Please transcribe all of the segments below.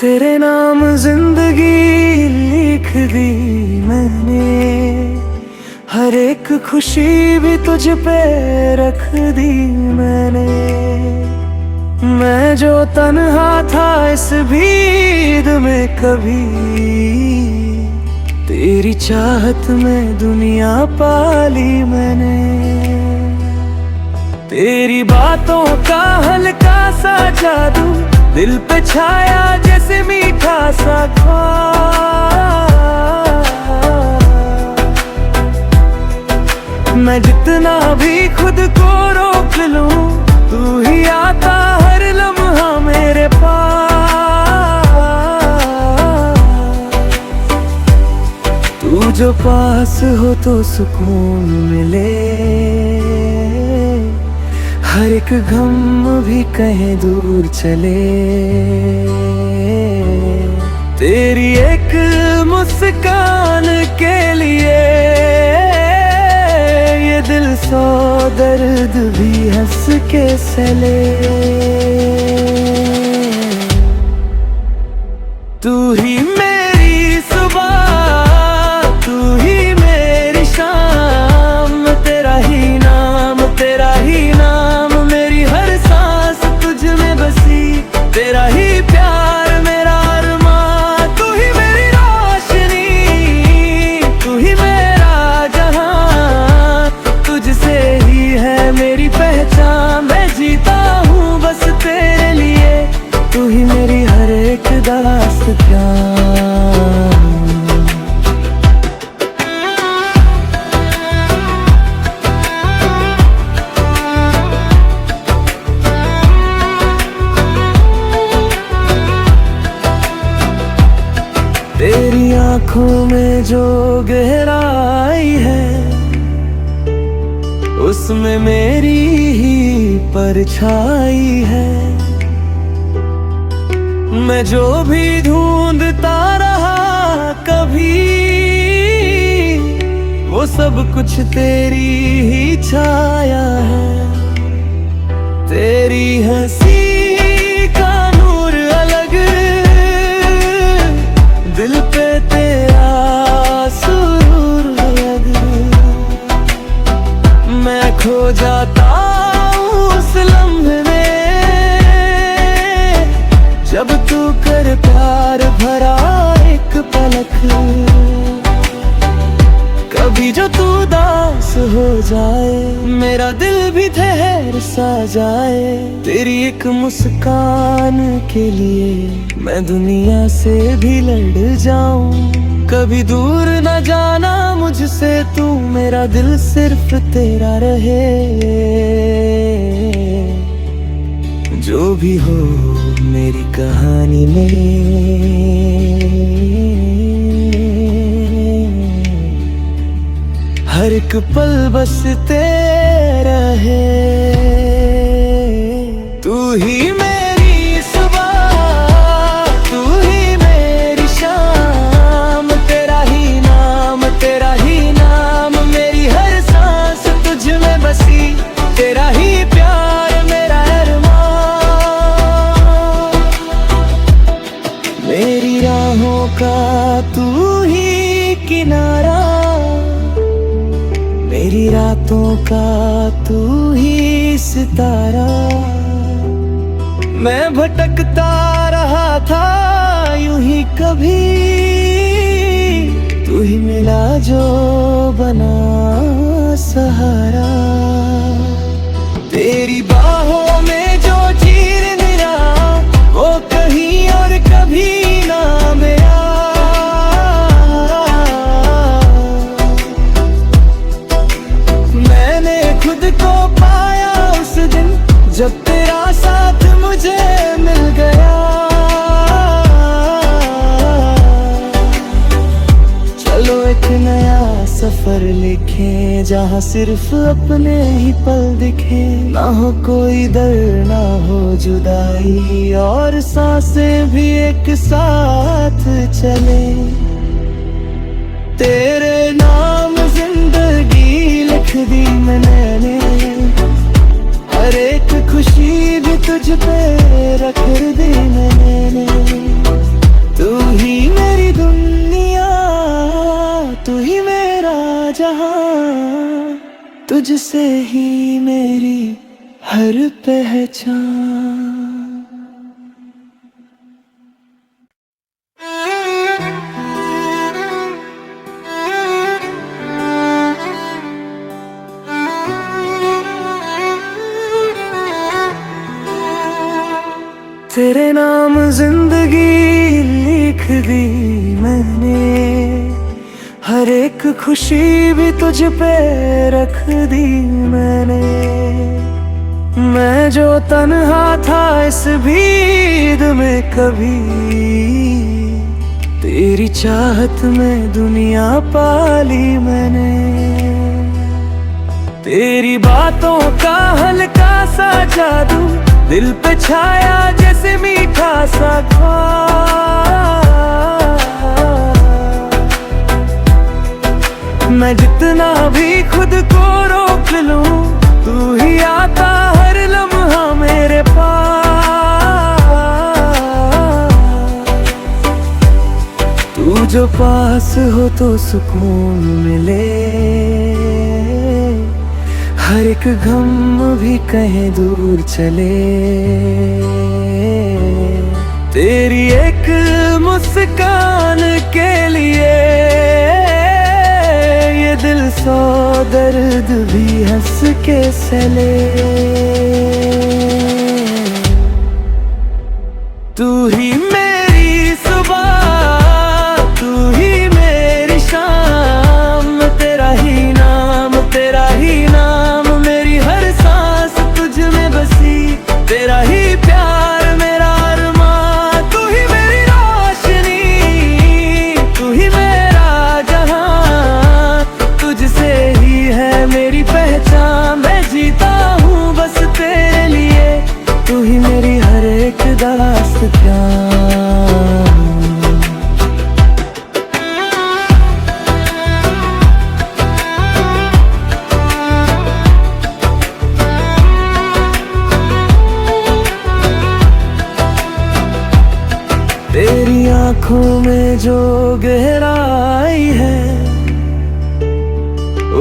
तेरे नाम जिंदगी लिख दी मैंने, हर एक खुशी भी तुझ पे रख दी मैंने। मैं जो तन्हा था इस भीड़ में कभी, तेरी चाहत में दुनिया पाली मैंने। तेरी बातों का हल्का सा जादू दिल पे छाया जैसे मीठा सा ख्वाब। मैं जितना भी खुद को रोक लूं, तू ही आता हर लम्हा मेरे पास। तू जो पास हो तो सुकून मिले, हर एक गम भी कहीं दूर चले। तेरी एक मुस्कान के लिए ये दिल सौ दर्द भी हंस के सले। तू ही मेरी सुबह, तू ही मेरी शाम, तेरा ही नाम, तेरा ही नाम, मेरी हर सांस तुझ में बसी। तेरा ही प्यार मेरा अरमां, तू ही मेरी रोशनी, तू ही मेरा जहां। तुझसे ही है मेरी पहचान, मैं जीता हूँ बस तेरे लिए। तू ही मेरी हर एक दास्तां। तेरी आंखों में जो गहराई है, उसमें मेरी ही परछाई है। मैं जो भी ढूंढता रहा कभी, वो सब कुछ तेरी ही छाया है। तेरी हंसी का नूर अलग, दिल पे तेरा सुरूर अलग। मैं खो जाता हूँ उस लम्हे में, जब तू कर प्यार भरा एक पलक। कभी जो तू दास हो जाए, मेरा दिल भी ठहर सा जाए। तेरी एक मुस्कान के लिए मैं दुनिया से भी लड़ जाऊं। कभी दूर न जाना मुझसे तू, मेरा दिल सिर्फ तेरा रहे। जो भी हो मेरी कहानी में, हर एक पल बस तेरा है। तू ही मेरी सुबह, तू ही मेरी शाम, तेरा ही नाम, तेरा ही नाम, मेरी हर सांस तुझ में बसी। तेरा ही प्यार मेरा अरमां, मेरी राहों का तू ही किनारा, मेरी रातों का तू ही सितारा। मैं भटकता रहा था यूं ही कभी, तू ही मिला जो बना सहारा। तेरी बाहों में जो चीर मिला, वो कहीं और कभी ना मिला। मैंने खुद को पाया उस दिन, जब तेरा साथ मुझे मिल गया। चलो एक नया सफर लिखें, जहाँ सिर्फ अपने ही पल दिखे। ना हो कोई दर्द, ना हो जुदाई, और सांसें भी एक साथ चले। तेरे नाम जिंदगी लिख दी मैंने, हर एक खुशी भी तुझ पे रख दी मैंने। तुझसे ही मेरी हर पहचान। तेरे नाम जिंदगी लिख दी मैंने, हर एक खुशी भी तुझ पे रख दी मैंने। मैं जो तन्हा था इस भीड़ में कभी, तेरी चाहत में दुनिया पाली मैंने। तेरी बातों का हल्का सा जादू दिल पे छाया जैसे मीठा सा ख्वाब। मैं जितना भी खुद को रोक लूं, तू ही आता हर लम्हा मेरे पास। तू जो पास हो तो सुकून मिले, हर एक गम भी कहीं दूर चले। तेरी एक मुस्कान के लिए ये दिल सौ दर्द भी हंस के सले। तू ही मेरी सुबह, तू ही मेरी शाम, तेरा ही नाम, तेरा ही नाम, मेरी हर सांस तुझ में बसी। तेरा ही प्यार मेरा अरमान, तू ही मेरी रोशनी, तू ही मेरा जहां। तुझसे ही है मेरी पहचान, मैं जीता हूँ बस तेरे लिए। तू ही मेरी हर एक दास्तां। तेरी आँखों में जो गहराई है,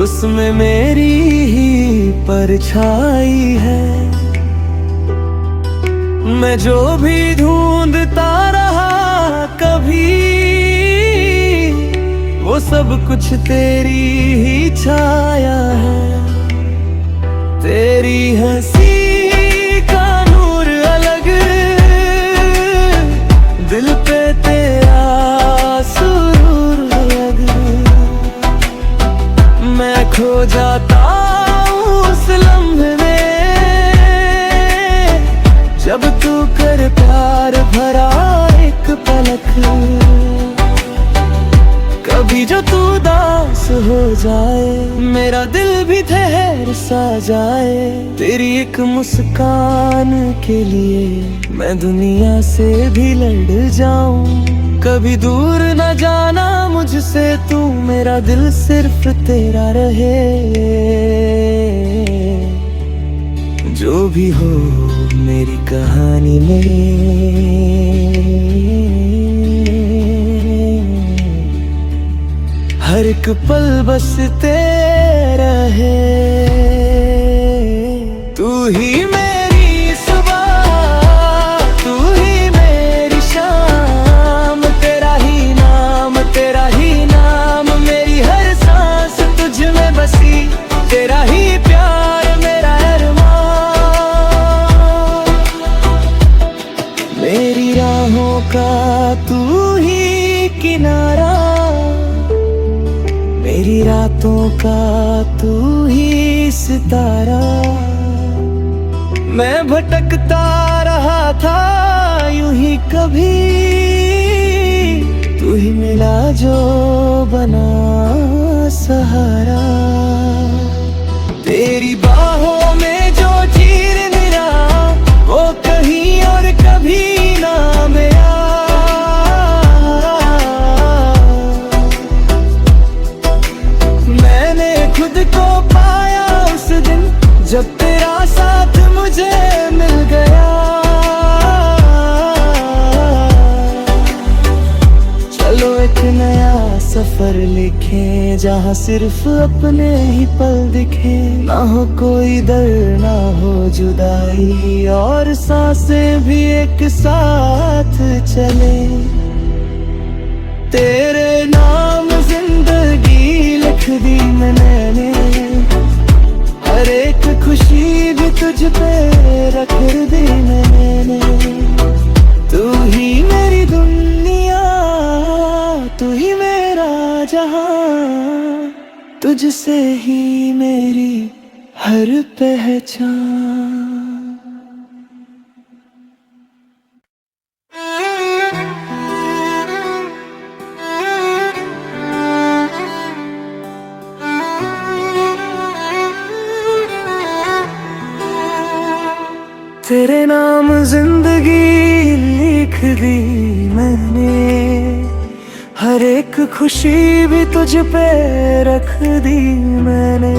उसमें मेरी ही परछाई है। मैं जो भी ढूंढता रहा कभी, वो सब कुछ तेरी ही छाया है। तेरी हंसी का नूर अलग, दिल पे तेरा सुरूर अलग। मैं खो जाता हूँ उस लम्हे में, जब तू कर प्यार भरा एक पलक। कभी जो तू दास हो जाए, मेरा दिल भी ठहर सा जाए। तेरी एक मुस्कान के लिए मैं दुनिया से भी लड़ जाऊं। कभी दूर न जाना मुझसे तू, मेरा दिल सिर्फ तेरा रहे। जो भी हो मेरी कहानी में, हर एक पल बस तेरा है। तू ही मेरी सुबह, तू ही मेरी शाम, तेरा ही नाम, तेरा ही नाम, मेरी हर सांस तुझ में बसी। तेरा ही प्यार मेरा अरमान, मेरी राहों का तू ही किनारा, मेरी रातों का तू ही सितारा। मैं भटकता रहा था यूं ही कभी, तू ही मिला जो बना सहारा। तेरी बाहों में जो चीर मिला, वो कहीं और कभी ना मिला। मैंने खुद को पाया उस दिन, जब तेरा साथ मुझे मिल गया। चलो एक नया सफर लिखे जहाँ सिर्फ अपने ही पल दिखे, ना हो कोई दर ना हो जुदाई, और सांसें भी एक साथ चले। तेरे नाम जिंदगी लिख दी मैंने, हर एक खुशी भी तुझ पे रख दी मैंने। तू ही मेरी दुनिया, तू ही मेरा जहां, तुझसे ही मेरी हर पहचान। तेरे नाम जिंदगी लिख दी मैंने, हर एक खुशी भी तुझ पे रख दी मैंने।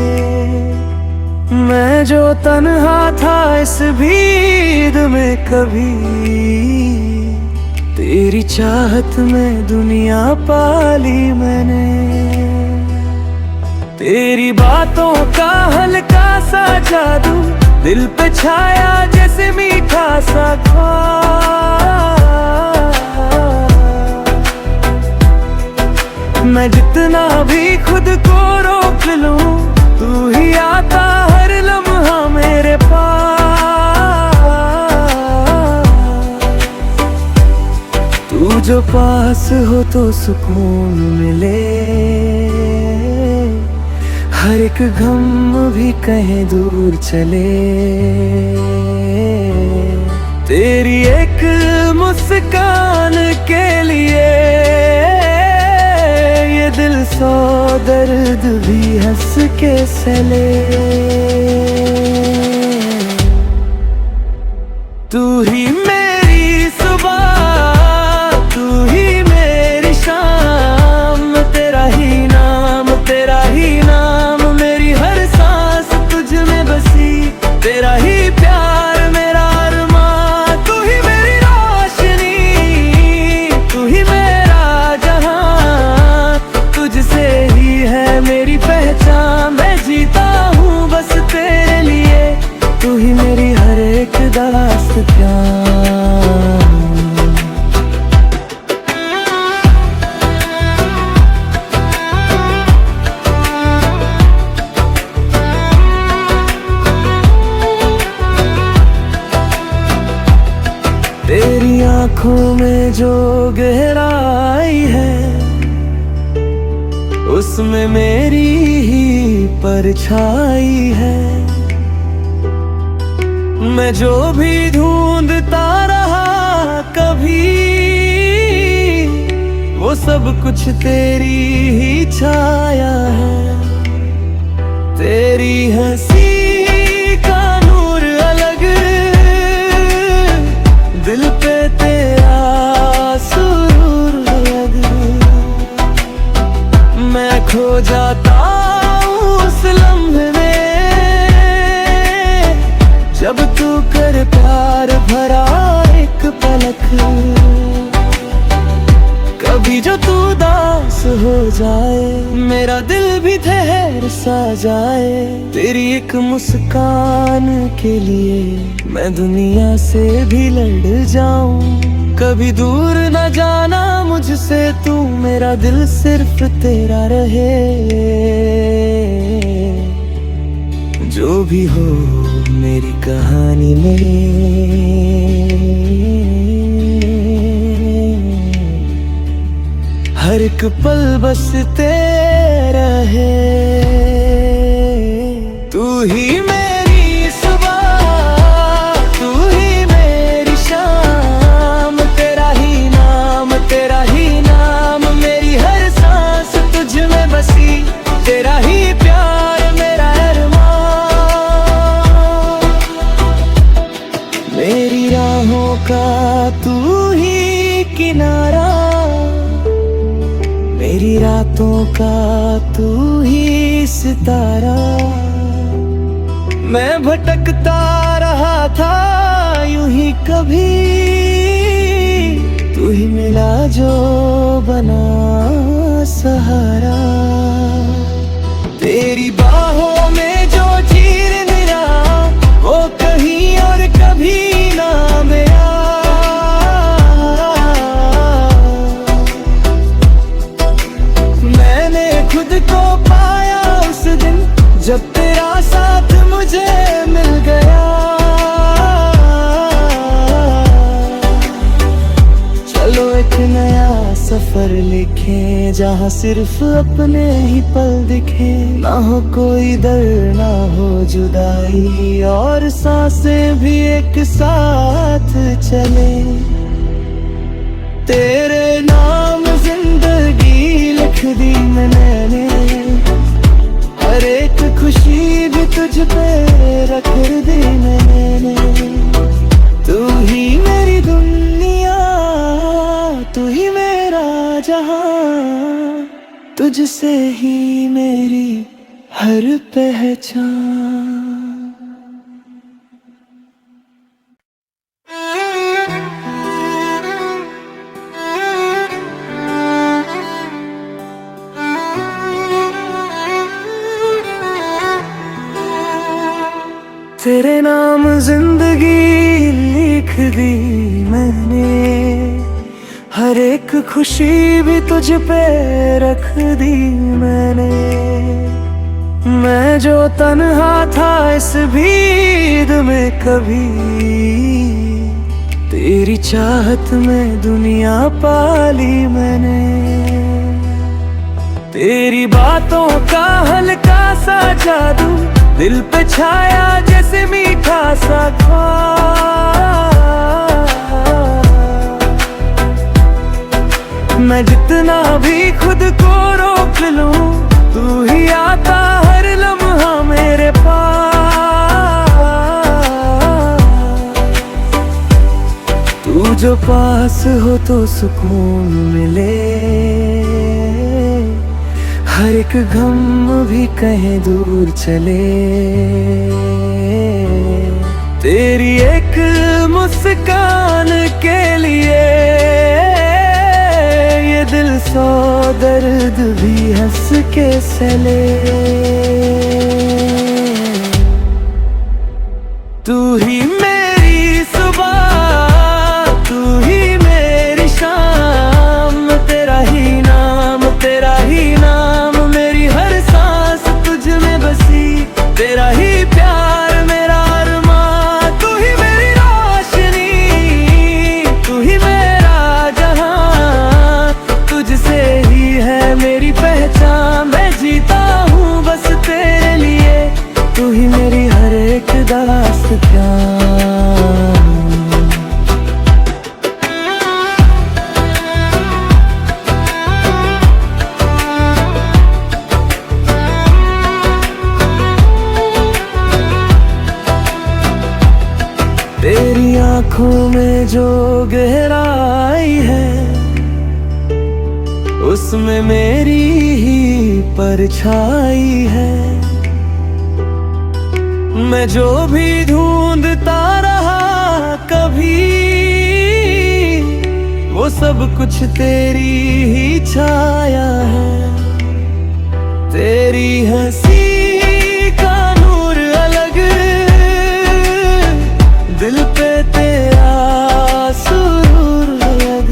मैं जो तन्हा था इस भीड़ में कभी, तेरी चाहत में दुनिया पाली मैंने। तेरी बातों का हल्का सा जादू दिल पे छाया जैसे मीठा सा ख्वाब। मैं जितना भी खुद को रोक लूं, तू ही आता हर लम्हा मेरे पास। तू जो पास हो तो सुकून मिले, हर एक गम भी कहीं दूर चले। तेरी एक मुस्कान के लिए ये दिल सौ दर्द भी हंस के सले। तू ही मेरी सुबह, तू ही मेरी शाम, तेरा ही नाम, तेरा ही नाम, मेरी हर सांस तुझ में बसी। तेरा ही प्यार मेरा अरमां, तू ही मेरी रोशनी, तू ही मेरा जहां, तुझसे ही है मेरी पहचान। मैं जीता हूँ बस तेरे लिए, तू ही मेरी हर एक दास्तां। तेरी आँखों में जो गहराई है, उसमें मेरी ही परछाई है। मैं जो भी ढूंढता रहा कभी, वो सब कुछ तेरी ही छाया है। तेरी हंसी का नूर अलग, दिल पे तेरा सुरूर अलग। मैं खो जाता हूँ उस लम्हे में, जब तू कर प्यार भरा एक पलक। कभी जो तू दास हो जाए, मेरा दिल भी ठहर सा जाए। तेरी एक मुस्कान के लिए मैं दुनिया से भी लड़ जाऊं। कभी दूर न जाना मुझसे तू, मेरा दिल सिर्फ तेरा रहे। जो भी हो मेरी कहानी में, हर एक पल बस तेरा है। तू ही मेरी सुबह, तू ही मेरी शाम, तेरा ही नाम, तेरा ही नाम, मेरी हर सांस तुझ में बसी। तेरा ही प्यार मेरा अरमां, मेरी राहों का तू ही किनारा, मेरी रातों का तू ही सितारा। मैं भटकता रहा था यूं ही कभी, तू ही मिला जो बना सहारा। को पाया उस दिन जब तेरा साथ मुझे मिल गया। चलो एक नया सफर लिखें जहाँ सिर्फ अपने ही पल दिखे, ना हो कोई दर्द ना हो जुदाई और सांसें भी एक साथ चले। तेरे नाम जिंदगी लिख दी मैंने, हर एक खुशी भी तुझ पे रख दी मैंने। तू ही मेरी दुनिया, तू ही मेरा जहां, तुझसे ही मेरी हर पहचान। तेरे नाम जिंदगी लिख दी मैंने, हर एक खुशी भी तुझ पे रख दी मैंने। मैं जो तन्हा था इस भीड़ में कभी, तेरी चाहत में दुनिया पाली मैंने। तेरी बातों का हल्का सा जादू दिल पे छाया जैसे मीठा सा ख्वाब। मैं जितना भी खुद को रोक लूं, तू ही आता हर लम्हा मेरे पास। तू जो पास हो तो सुकून मिले, हर एक गम भी कहीं दूर चले। तेरी एक मुस्कान के लिए ये दिल सौ दर्द भी हंस के सले। तू ही मेरी सुबह, तू ही मेरी शाम, तेरा ही नाम, तेरा ही नाम, मेरी हर सांस तुझ में बसी। तेरा ही प्यार मेरा अरमां, तू ही मेरी रोशनी, तू ही मेरा जहां, तुझसे ही है मेरी पहचान। मैं जीता हूँ बस तेरे लिए, तू ही मेरी हर एक दास्तां। तेरी आँखों में जो गहराई है, उसमें मेरी ही परछाई है। मैं जो भी ढूंढता रहा कभी, वो सब कुछ तेरी ही छाया है। तेरी हंसी का नूर अलग, दिल पे तेरा सुरूर अलग।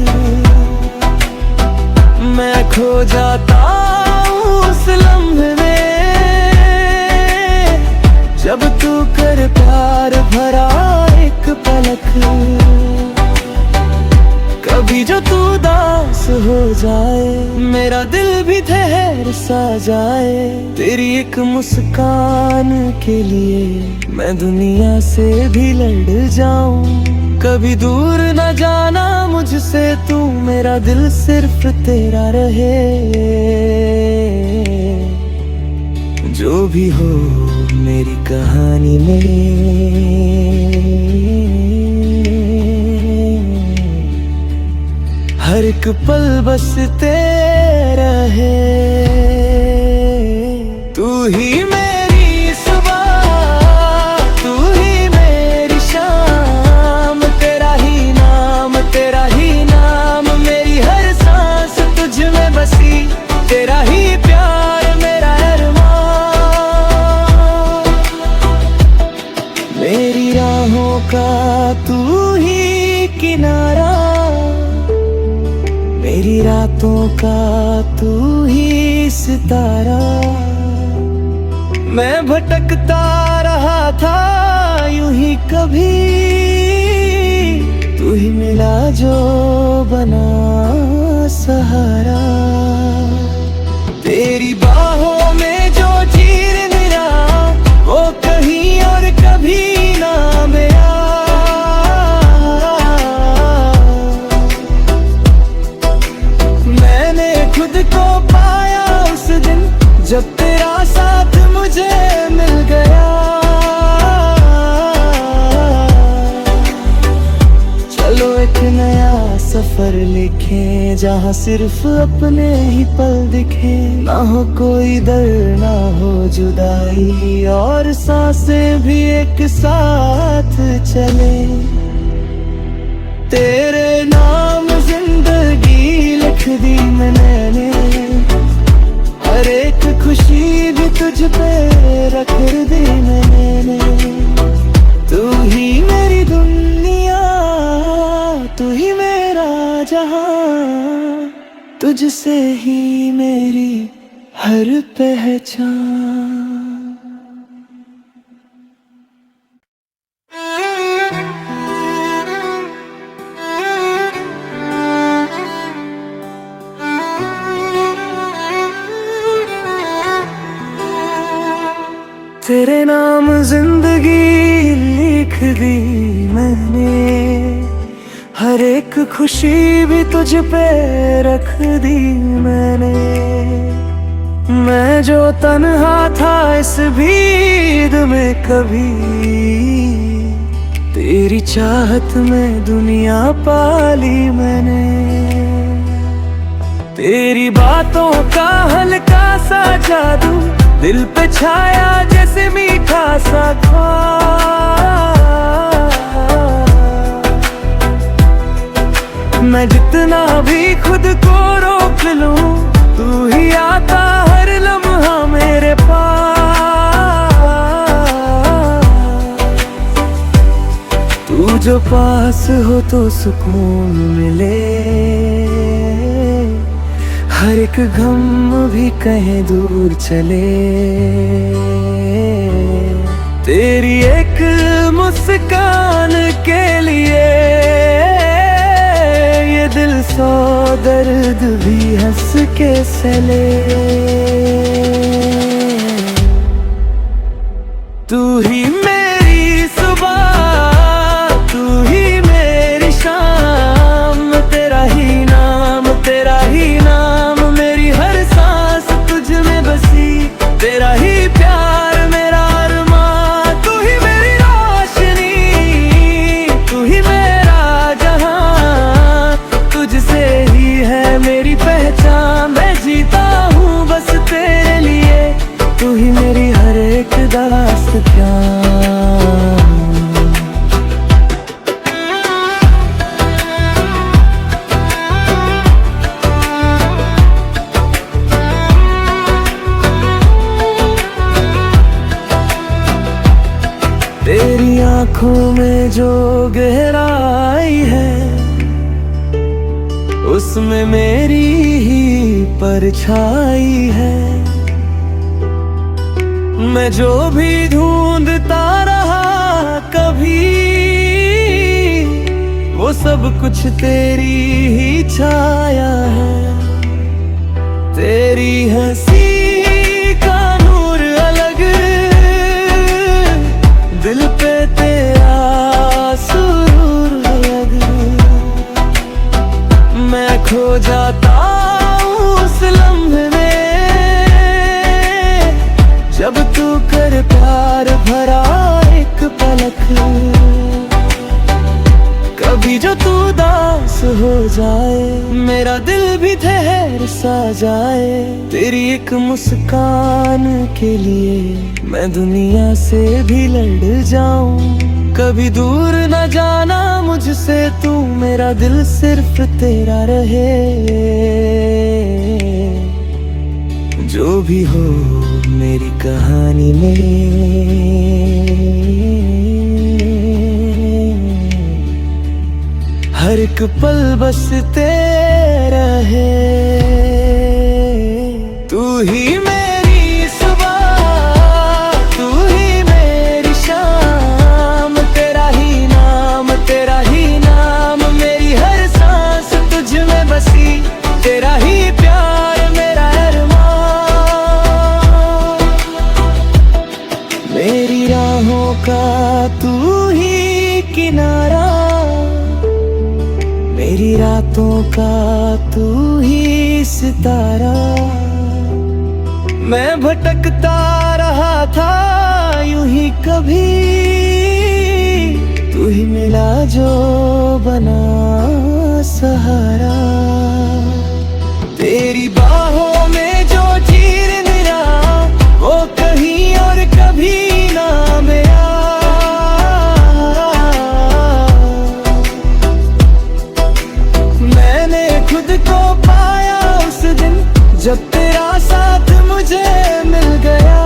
मैं खो जाता हूँ उस लम्हे में, जब तू कर प्यार भरा एक पलक। कभी जो तू दास हो जाए, मेरा दिल भी ठहर सा जाए। तेरी एक मुस्कान के लिए मैं दुनिया से भी लड़ जाऊं। कभी दूर न जाना मुझसे तू, मेरा दिल सिर्फ तेरा रहे। जो भी हो मेरी कहानी में, हर एक पल बस तेरा है। तू ही मेरी सुबह, तू ही मेरी शाम, तेरा ही नाम, तेरा ही नाम, मेरी हर सांस तुझ में बसी। तेरा ही प्यार मेरा अरमान, मेरी राहों का तू ही किनारा, मेरी रातों का तू ही सितारा। मैं भटकता रहा था यूं ही, कभी तू ही मिला जो बना सहारा। तेरी बाहों में जो चीर मेरा, वो कहीं और कभी ना मिला। मैंने खुद को पाया उस दिन, जब तेरा साथ मुझे मिल गया। चलो एक नया सफर लिखें, जहाँ सिर्फ अपने ही पल दिखे। ना हो कोई दर्द, ना हो जुदाई, और सांसें भी एक साथ चले। तेरे नाम जिंदगी लिख दी मैंने, हर एक खुशी भी तुझ पे रख दी मैंने। तू ही मेरी दुनिया, तू ही मेरा जहां, तुझसे ही मेरी हर पहचान। तेरे नाम जिंदगी लिख दी मैंने, हर एक खुशी भी तुझ पे रख दी मैंने। मैं जो तन्हा था इस भीड़ में कभी, तेरी चाहत में दुनिया पाली मैंने। तेरी बातों का हल्का सा जादू दिल पे छाया जैसे मीठा सा ख्वाब। मैं जितना भी खुद को रोक लूं, तू ही आता हर लम्हा मेरे पास। तू जो पास हो तो सुकून मिले, हर एक गम भी कहीं दूर चले। तेरी एक मुस्कान के लिए ये दिल सौ दर्द भी हंस के सले। तू ही मेरी सुबह, तू ही मेरी शाम, तेरा ही नाम, तेरा ही नाम, मेरी हर सांस तुझ में बसी। तेरा ही प्यार मेरा अरमां, तू ही मेरी रोशनी, तू ही मेरा जहां, तुझसे ही है मेरी पहचान। मैं जीता हूँ बस तेरे लिए, तू ही मेरी हर एक दास्तां। तेरी आँखों में जो गहराई है, उसमें मेरी ही परछाई है। मैं जो भी ढूंढता रहा कभी, वो सब कुछ तेरी ही छाया है। तेरी हंसी का नूर अलग, दिल पे तेरा सुरूर अलग। मैं खो जाता हूँ उस लम्हे में, जब तू कर प्यार भरा एक पलक। कभी जो तू दास हो जाए, मेरा दिल भी ठहर सा जाए। तेरी एक मुस्कान के लिए मैं दुनिया से भी लड़ जाऊं। कभी दूर न जाना मुझसे तू, मेरा दिल सिर्फ तेरा रहे। जो भी हो मेरी कहानी में, हर एक पल बस तेरा है। तू ही का तू ही सितारा। मैं भटकता रहा था यूं ही, कभी तू ही मिला जो बना सहारा। तेरी बाहों में जो चीर निरा, वो कहीं और कभी ना मेरा। मैंने खुद को पाया उस दिन, जब तेरा साथ मुझे मिल गया।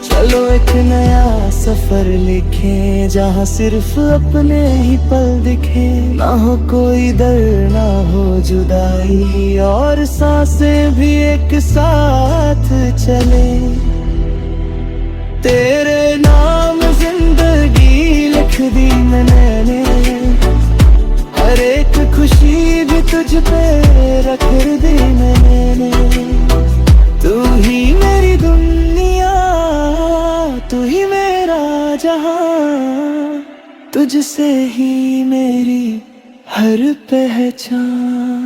चलो एक नया सफर लिखें, जहाँ सिर्फ अपने ही पल दिखे। ना हो कोई दर्द, ना हो जुदाई, और सांसें भी एक साथ चले। तेरे नाम जिंदगी लिख दी मैंने, हर एक खुशी भी तुझ पे रख दी मैंने। तू ही मेरी दुनिया, तू ही मेरा जहां, तुझसे ही मेरी हर पहचान।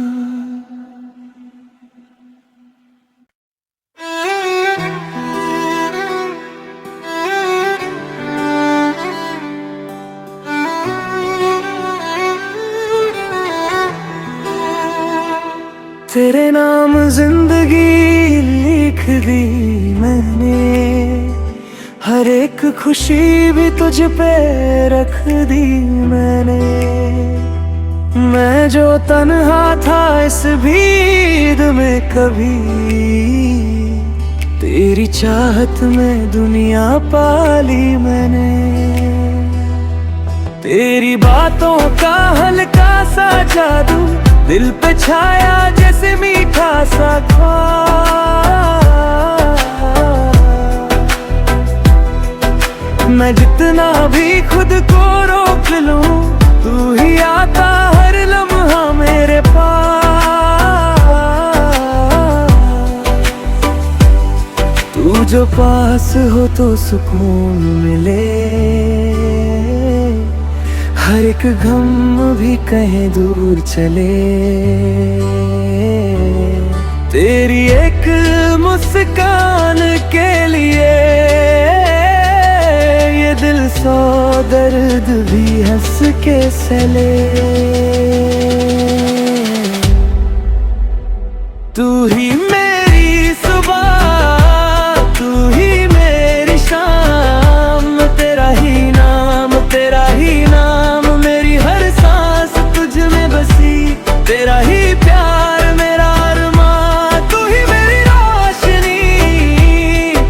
तेरे नाम जिंदगी लिख दी मैंने, हर एक खुशी भी तुझ पे रख दी मैंने। मैं जो तन्हा था इस भीड़ में कभी, तेरी चाहत में दुनिया पाली मैंने। तेरी बातों का हल्का सा जादू दिल पे छाया जैसे मीठा सा ख्वाब। मैं जितना भी खुद को रोक लूं, तू ही आता हर लम्हा मेरे पास। तू जो पास हो तो सुकून मिले, हर एक गम भी कहीं दूर चले। तेरी एक मुस्कान के लिए ये दिल सौ दर्द भी हंस के सले। तू ही मेरी सुबह, तू ही मेरी शाम, तेरा ही नाम, तेरा ही नाम, मेरी हर सांस तुझ में बसी। तेरा ही प्यार मेरा अरमां, तू ही मेरी रोशनी,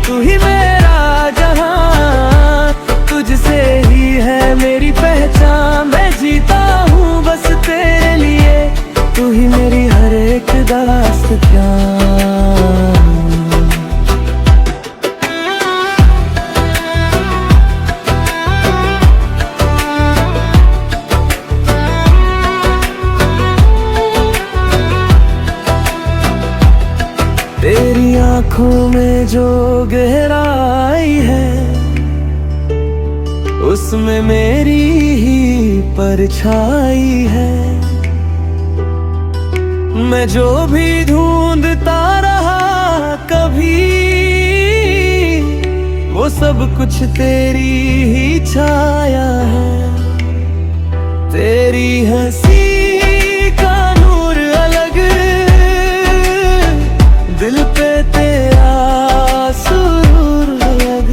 तू ही मेरा जहां, तुझसे ही है मेरी पहचान। मैं जीता हूँ बस तेरे लिए, तू ही मेरी हर एक दास्तां। तेरी आँखों में जो गहराई है, उसमें मेरी ही परछाई है। मैं जो भी ढूंढता रहा कभी, वो सब कुछ तेरी ही छाया है। तेरी हंसी का नूर अलग, दिल पे तेरा सुरूर अलग।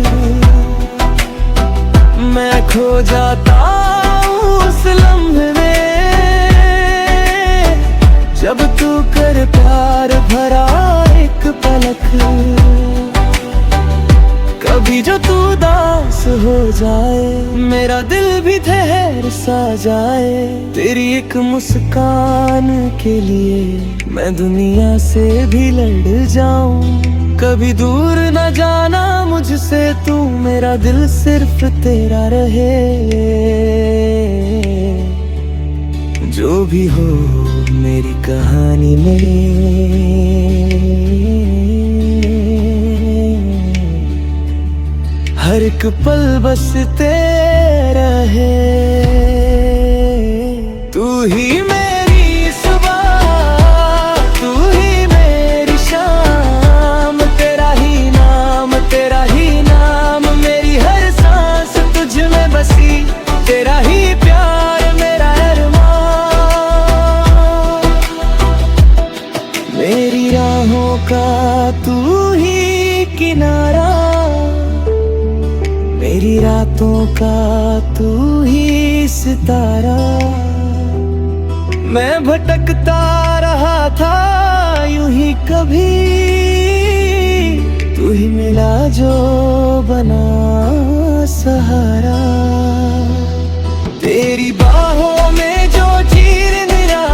मैं खो जाता हूँ उस लम्हे में, जब तू कर प्यार भरा एक पलक। कभी जो तू दास हो जाए, मेरा दिल भी ठहर सा जाए। तेरी एक मुस्कान के लिए मैं दुनिया से भी लड़ जाऊं। कभी दूर न जाना मुझसे तू, मेरा दिल सिर्फ तेरा रहे। जो भी हो मेरी कहानी में, हर एक पल बस तेरा है। का तू ही सितारा। मैं भटकता रहा था यूं ही, कभी तू ही मिला जो बना सहारा। तेरी बाहों में जो चीर मिला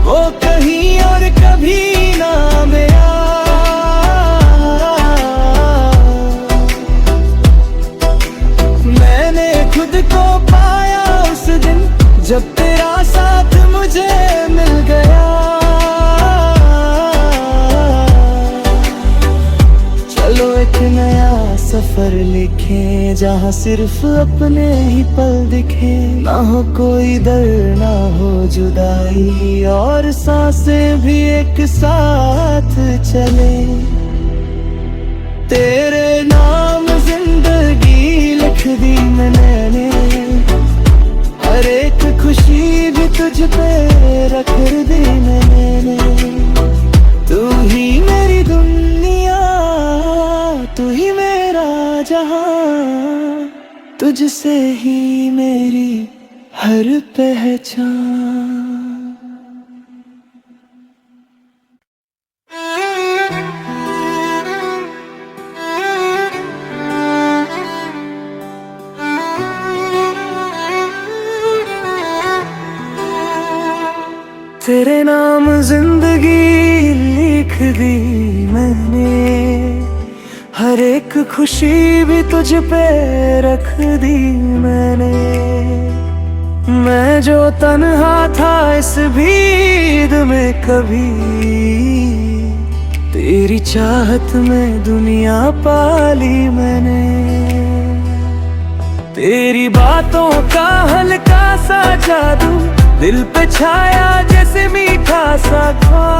वो कहीं और कभी ना मिला। मैंने खुद को पाया उस दिन जब तेरा साथ मुझे मिल गया। चलो एक नया सफर लिखें जहाँ सिर्फ अपने ही पल दिखे। ना हो कोई दर ना हो जुदाई और सांसें भी एक साथ चले। तेरे नाम जिंदगी लिख दी मैंने, हर एक खुशी भी तुझ पे रख दी मैंने। तू ही मेरी दुनिया, तू ही मेरा जहां, तुझसे ही मेरी हर पहचान। तेरे नाम जिंदगी लिख दी मैंने, हर एक खुशी भी तुझ पे रख दी मैंने। मैं जो तन्हा था इस भीड़ में कभी, तेरी चाहत में दुनिया पाली मैंने। तेरी बातों का हल्का सा जादू दिल पे छाया जैसे मीठा सा ख्वाब।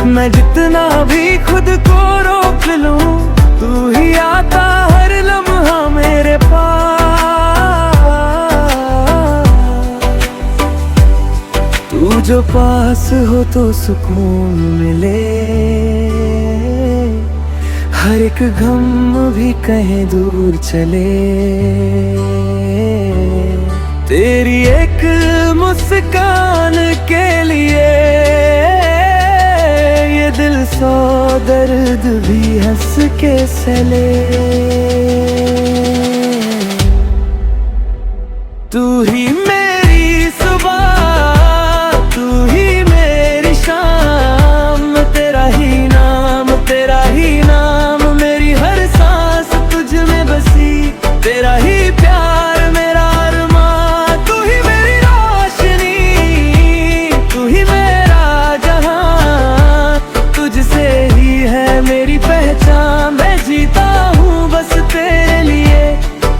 मैं जितना भी खुद को रोक लूं तू ही आता हर लम्हा मेरे पास। तू जो पास हो तो सुकून मिले, हर एक गम भी कहीं दूर चले। तेरी एक मुस्कान के लिए ये दिल सौ दर्द भी हंस के सले। तू ही मेरी सुबह, तू ही मेरी शाम, तेरा ही नाम, तेरा ही नाम, मेरी हर सांस तुझ में बसी। तेरा ही प्यार मेरा अरमां, तू ही मेरी रोशनी, तू ही मेरा जहां, तुझसे ही है मेरी पहचान। मैं जीता हूँ बस तेरे लिए,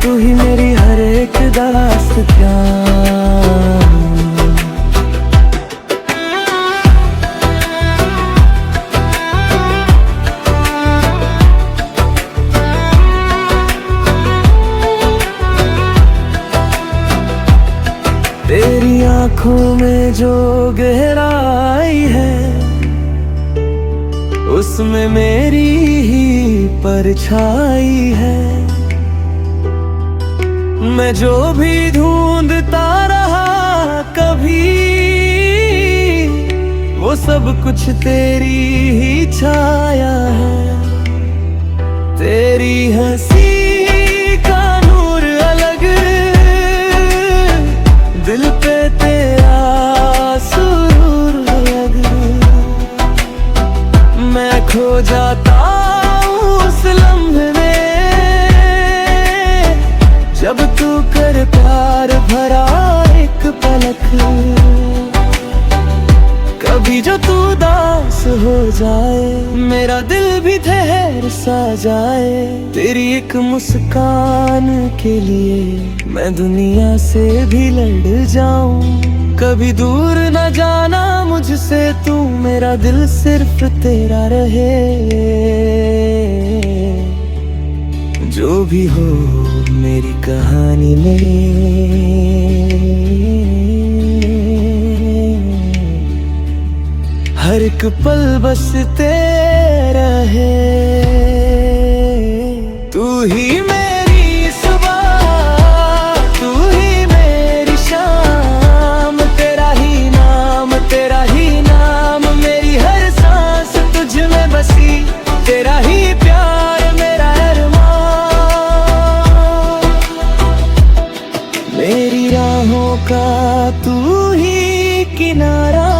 तू ही मेरी हर एक दास्तां। तेरी आँखों में जो गहराई है उसमें मेरी ही परछाई है। मैं जो भी ढूंढता रहा कभी, वो सब कुछ तेरी ही छाया है। तेरी हंसी का नूर अलग, दिल पे तेरा सुरूर अलग। मैं खो जाता हूँ उस लम्हे में जब तू कर प्यार भरा एक पलक। कभी जो तू दास हो जाए, मेरा दिल भी ठहर सा जाए। तेरी एक मुस्कान के लिए मैं दुनिया से भी लड़ जाऊं। कभी दूर न जाना मुझसे तू, मेरा दिल सिर्फ तेरा रहे। जो भी हो मेरी कहानी में, हर एक पल बस तेरा है। मेरी राहों का तू ही किनारा,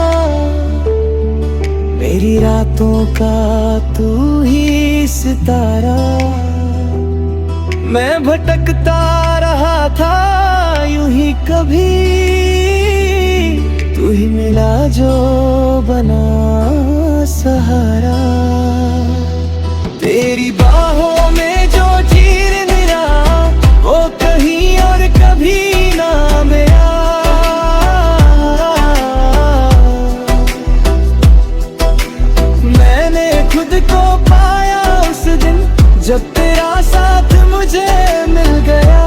मेरी रातों का तू ही सितारा। मैं भटकता रहा था यूं ही, कभी तू ही मिला जो बना सहारा। तेरी बाहों में जो चीर निरा, वो कहीं और कभी ना मेरा। मैंने खुद को पाया उस दिन, जब तेरा साथ मुझे मिल गया।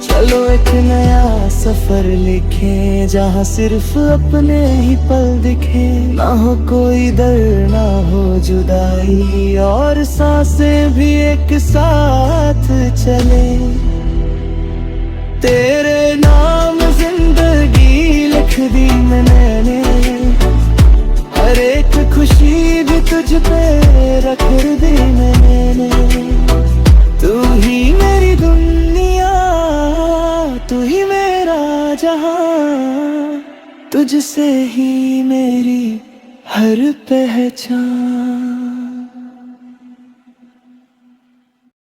चलो एक नया सफर लिखें, जहाँ सिर्फ अपने ही पल दिखे। ना हो कोई दर्द, ना हो जुदाई, और सांसें भी एक साथ चले। तेरे नाम जिंदगी लिख दी मैंने, हर एक खुशी भी तुझ पे रख दी मैंने। तू ही मेरी दुनिया, तू ही मेरा जहां, तुझसे ही मेरी हर पहचान।